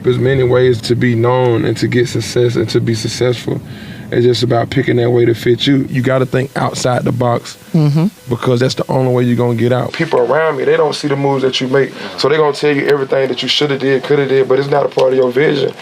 There's many ways to be known and to get success and to be successful. It's just about picking that way to fit you. You got to think outside the box because that's the only way you're going to get out. People around me, they don't see the moves that you make. So they're going to tell you everything that you should have did, could have did, but it's not a part of your vision.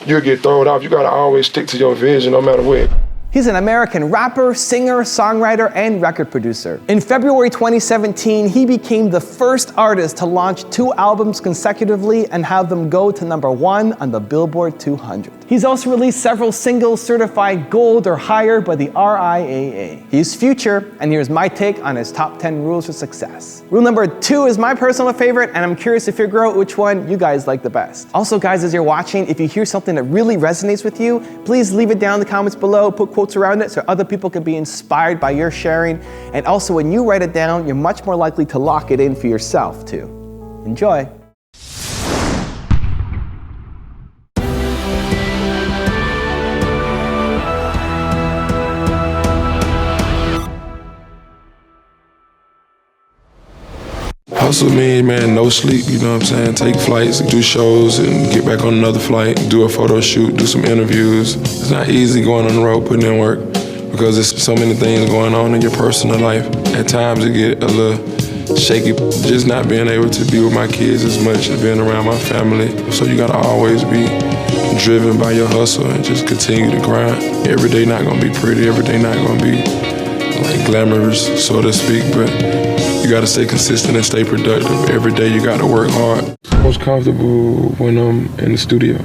You'll get thrown off. You got to always stick to your vision no matter what. He's an American rapper, singer, songwriter, and record producer. In February 2017, he became the first artist to launch 2 albums consecutively and have them go to #1 on the Billboard 200. He's also released several singles certified gold or higher by the RIAA. He's Future, and here's my take on his top 10 rules for success. Rule number 2 is my personal favorite, and I'm curious to figure out which one you guys like the best. Also, guys, as you're watching, if you hear something that really resonates with you, please leave it down in the comments below, put quotes around it so other people can be inspired by your sharing. And also, when you write it down, you're much more likely to lock it in for yourself too. Enjoy. Hustle means, man, no sleep, you know what I'm saying? Take flights, do shows, and get back on another flight, do a photo shoot, do some interviews. It's not easy going on the road, putting in work, because there's so many things going on in your personal life. At times it get a little shaky, just not being able to be with my kids as much as being around my family. So you gotta always be driven by your hustle and just continue to grind. Every day not gonna be pretty, every day not gonna be like glamorous, so to speak, but you gotta stay consistent and stay productive. Every day you gotta work hard. I'm most comfortable when I'm in the studio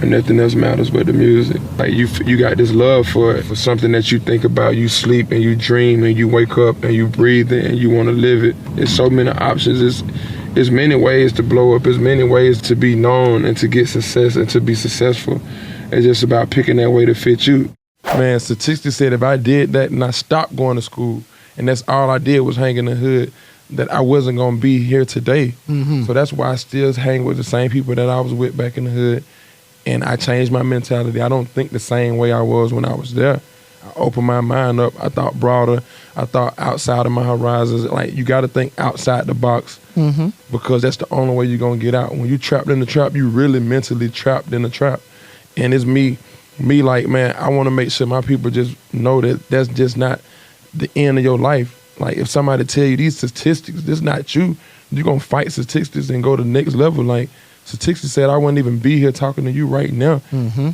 and nothing else matters but the music. Like you got this love for it, for something that you think about, you sleep and you dream and you wake up and you breathe it and you wanna live it. There's so many options. There's many ways to blow up. There's many ways to be known and to get success and to be successful. It's just about picking that way to fit you. Man, statistics said if I did that and I stopped going to school, and that's all I did was hang in the hood, that I wasn't gonna be here today. So that's why I still hang with the same people that I was with back in the hood. And I changed my mentality. I don't think the same way I was when I was there. I opened my mind up. I thought broader. I thought outside of my horizons. Like, you gotta think outside the box because that's the only way you're gonna get out. When you trapped in the trap, you really mentally trapped in the trap. And it's me like, man, I wanna make sure my people just know that that's just not the end of your life. Like, if somebody tell you these statistics, this not you, you're gonna fight statistics and go to the next level. Like, statistics said I wouldn't even be here talking to you right now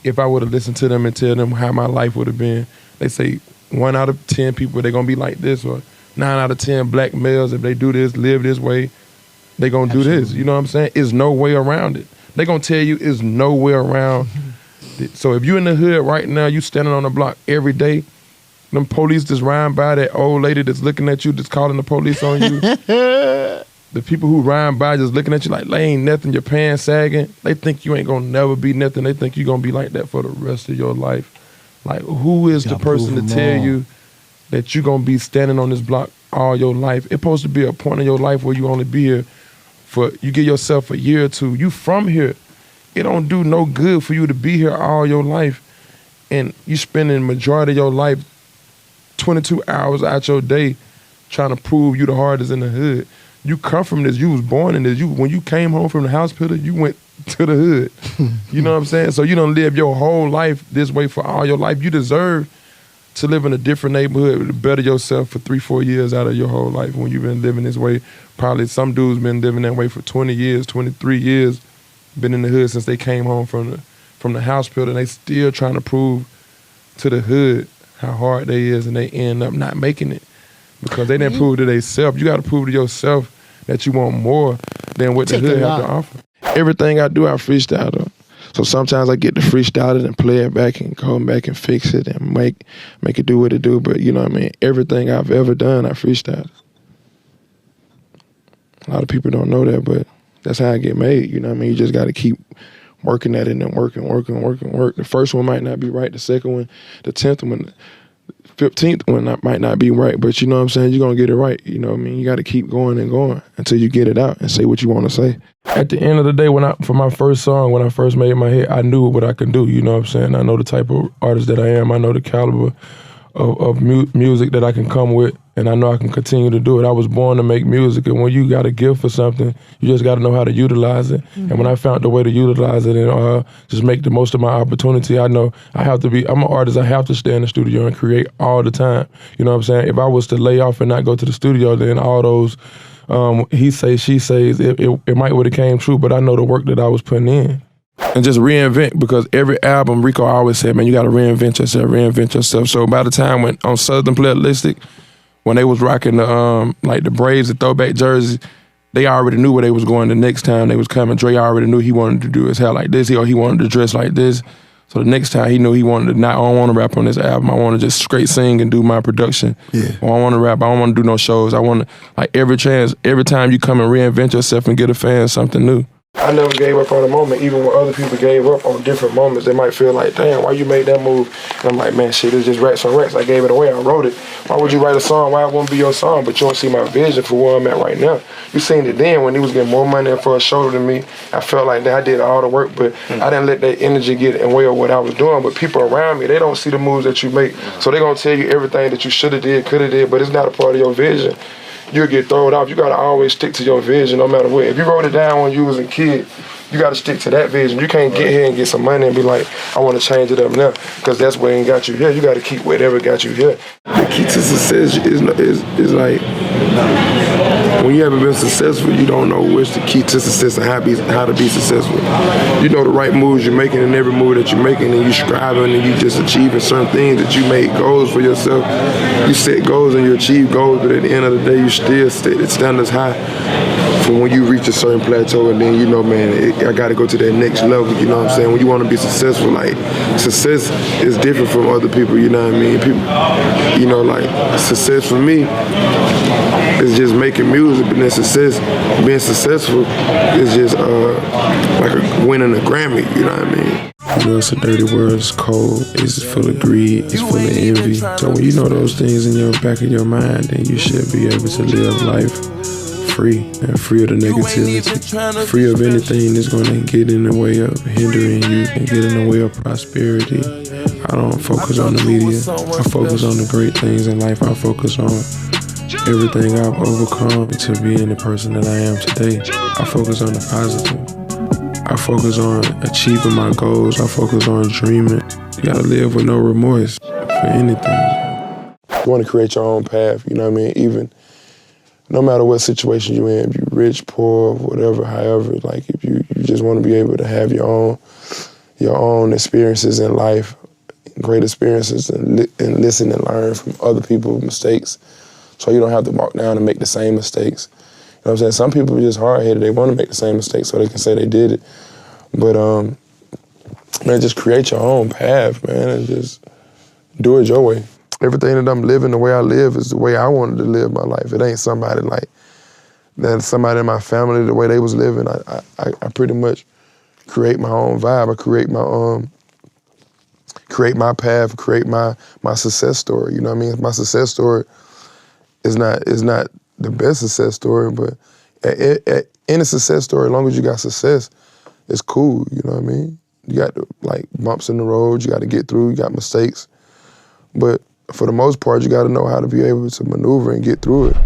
if I would have listened to them and tell them how my life would have been. They say 1 out of 10 people, they're gonna be like this, or 9 out of 10 black males, if they do this, live this way, they gonna do this. You know what I'm saying? There's no way around it. They gonna tell you there's no way around it. So if you in the hood right now, you standing on the block every day, them police just riding by, that old lady that's looking at you, just calling the police on you. The people who ride by just looking at you like, they ain't nothing, your pants sagging. They think you ain't gonna never be nothing. They think you gonna be like that for the rest of your life. Like, who is the person to tell you that you gonna be standing on this block all your life? It's supposed to be a point in your life where you only be here for, you give yourself a year or two. You from here. It don't do no good for you to be here all your life and you spending majority of your life 22 hours out your day trying to prove you the hardest in the hood. You come from this, you was born in this. When you came home from the hospital, you went to the hood. You know what I'm saying? So you don't live your whole life this way for all your life. You deserve to live in a different neighborhood to better yourself for 3-4 years out of your whole life when you've been living this way. Probably some dudes been living that way for 20 years, 23 years, been in the hood since they came home from the hospital, and they still trying to prove to the hood how hard they is, and they end up not making it because they didn't prove to themselves. You got to prove to yourself that you want more than what the hood have to offer. Everything I do, I freestyle though. So sometimes I get to freestyle it and play it back and come back and fix it and make it do what it do. But you know what I mean? Everything I've ever done, I freestyle. A lot of people don't know that, but that's how I get made. You know what I mean? You just got to keep working at it and working. The first one might not be right. The second one, the 10th one, 15th one might not be right, but you know what I'm saying? You're going to get it right. You know what I mean? You got to keep going and going until you get it out and say what you want to say. At the end of the day, for my first song, when I first made my hit, I knew what I could do. You know what I'm saying? I know the type of artist that I am. I know the caliber of music that I can come with and I know I can continue to do it. I was born to make music, and when you got a gift for something, you just got to know how to utilize it. Mm-hmm. And when I found the way to utilize it and just make the most of my opportunity, I know I'm an artist, I have to stay in the studio and create all the time. You know what I'm saying? If I was to lay off and not go to the studio, then all those he says, she says, it might would have came true, but I know the work that I was putting in. And just reinvent, because every album, Rico always said, man, you got to reinvent yourself. So by the time when on Southern Playalistic, when they was rocking the like the Braves, the throwback jerseys, they already knew where they was going the next time they was coming. Dre already knew he wanted to do his hair like this, or he wanted to dress like this. So the next time he knew he wanted to I don't want to rap on this album. I want to just straight sing and do my production. Yeah. I don't want to rap. I don't want to do no shows. I want to, like, every time you come and reinvent yourself and get a fan something new. I never gave up on a moment, even when other people gave up on different moments. They might feel like, damn, why you made that move? And I'm like, man, shit, it's just racks on racks. I gave it away. I wrote it. Why would you write a song? Why it wouldn't be your song? But you don't see my vision for where I'm at right now. You seen it then when he was getting more money for a show than me. I felt like that I did all the work, but I didn't let that energy get in the way of what I was doing. But people around me, they don't see the moves that you make. So they're going to tell you everything that you should have did, could have did, but it's not a part of your vision. You'll get thrown off. You got to always stick to your vision no matter what. If you wrote it down when you was a kid, you got to stick to that vision. You can't get here and get some money and be like, I want to change it up now, because that's what ain't got you here. You got to keep whatever got you here. The key to success is like, when you haven't been successful, you don't know what's the key to success and how to be successful. You know the right moves you're making, and every move that you're making, and you striving, and you just achieving certain things that you make goals for yourself. You set goals and you achieve goals, but at the end of the day, you still set standards high for when you reach a certain plateau, and then, you know, man, I got to go to that next level, you know what I'm saying? When you want to be successful, like, success is different from other people, you know what I mean? People, you know, like, success for me is just making music, but then being successful is just like winning a Grammy, you know what I mean? You know, it's a dirty world, it's cold, it's full of greed, it's full of envy. So when you know those things in your back of your mind, then you should be able to live life free of the negativity, free of anything that's going to get in the way of hindering you and get in the way of prosperity. I don't focus on the media. I focus on the great things in life. I focus on everything I've overcome to being the person that I am today. I focus on the positive. I focus on achieving my goals. I focus on dreaming. You gotta live with no remorse for anything. You wanna create your own path, you know what I mean? Even no matter what situation you're in, if you're rich, poor, whatever, however, like if you just want to be able to have your own experiences in life, great experiences, and listen and learn from other people's mistakes, so you don't have to walk down and make the same mistakes. You know what I'm saying? Some people are just hard-headed. They want to make the same mistakes so they can say they did it. But man, just create your own path, man, and just do it your way. Everything that I'm living, the way I live, is the way I wanted to live my life. It ain't somebody like that. Somebody in my family, the way they was living. I pretty much create my own vibe. I create my path, create my success story. You know what I mean? My success story is not the best success story, but any success story, as long as you got success, it's cool. You know what I mean? You got like bumps in the road. You got to get through. You got mistakes, but for the most part, you got to know how to be able to maneuver and get through it.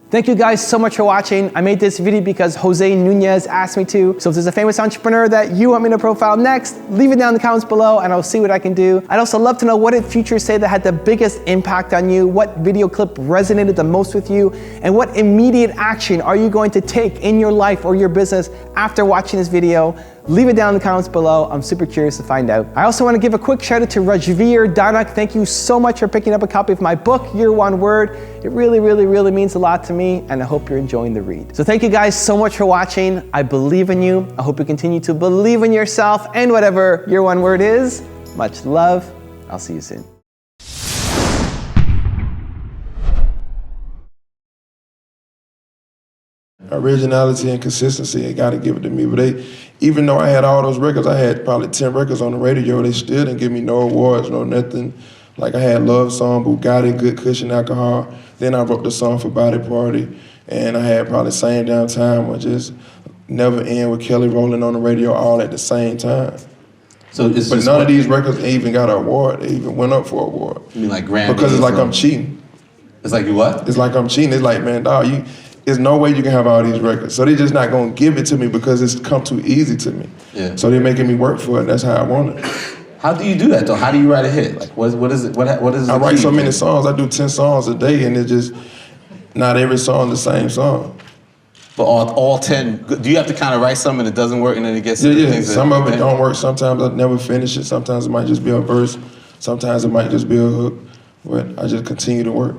Thank you guys so much for watching. I made this video because Jose Nunez asked me to. So if there's a famous entrepreneur that you want me to profile next, leave it down in the comments below and I'll see what I can do. I'd also love to know, what did Future say that had the biggest impact on you? What video clip resonated the most with you? And what immediate action are you going to take in your life or your business after watching this video? Leave it down in the comments below. I'm super curious to find out. I also want to give a quick shout out to Rajveer Danak. Thank you so much for picking up a copy of my book, Your One Word. It really, really, really means a lot to me, and I hope you're enjoying the read. So thank you guys so much for watching. I believe in you. I hope you continue to believe in yourself and whatever your one word is. Much love. I'll see you soon. Originality and consistency, they gotta give it to me. But even though I had all those records, I had probably 10 records on the radio, they still didn't give me no awards, no nothing. Like I had Love Song, Bugatti, Good Cushion, Alcohol. Then I wrote the song for Body Party. And I had probably Same Damn Time, or just Never End with Kelly Rowland on the radio all at the same time. So it's But just none of these records even got an award. They even went up for an award. You mean like Grammys? Because it's like I'm cheating. It's like you what? It's like I'm cheating. It's like, man, dog, there's no way you can have all these records. So they're just not gonna give it to me because it's come too easy to me. Yeah. So they're making me work for it. That's how I want it. How do you do that though? How do you write a hit? Like what is it? What is? I the write key so many thing? songs. I do 10 songs a day, and it's just not every song the same song. But all 10, do you have to kind of write something that doesn't work and then it gets Yeah, yeah. things that- Some of it don't work. Sometimes I never finish it. Sometimes it might just be a verse. Sometimes it might just be a hook. But I just continue to work.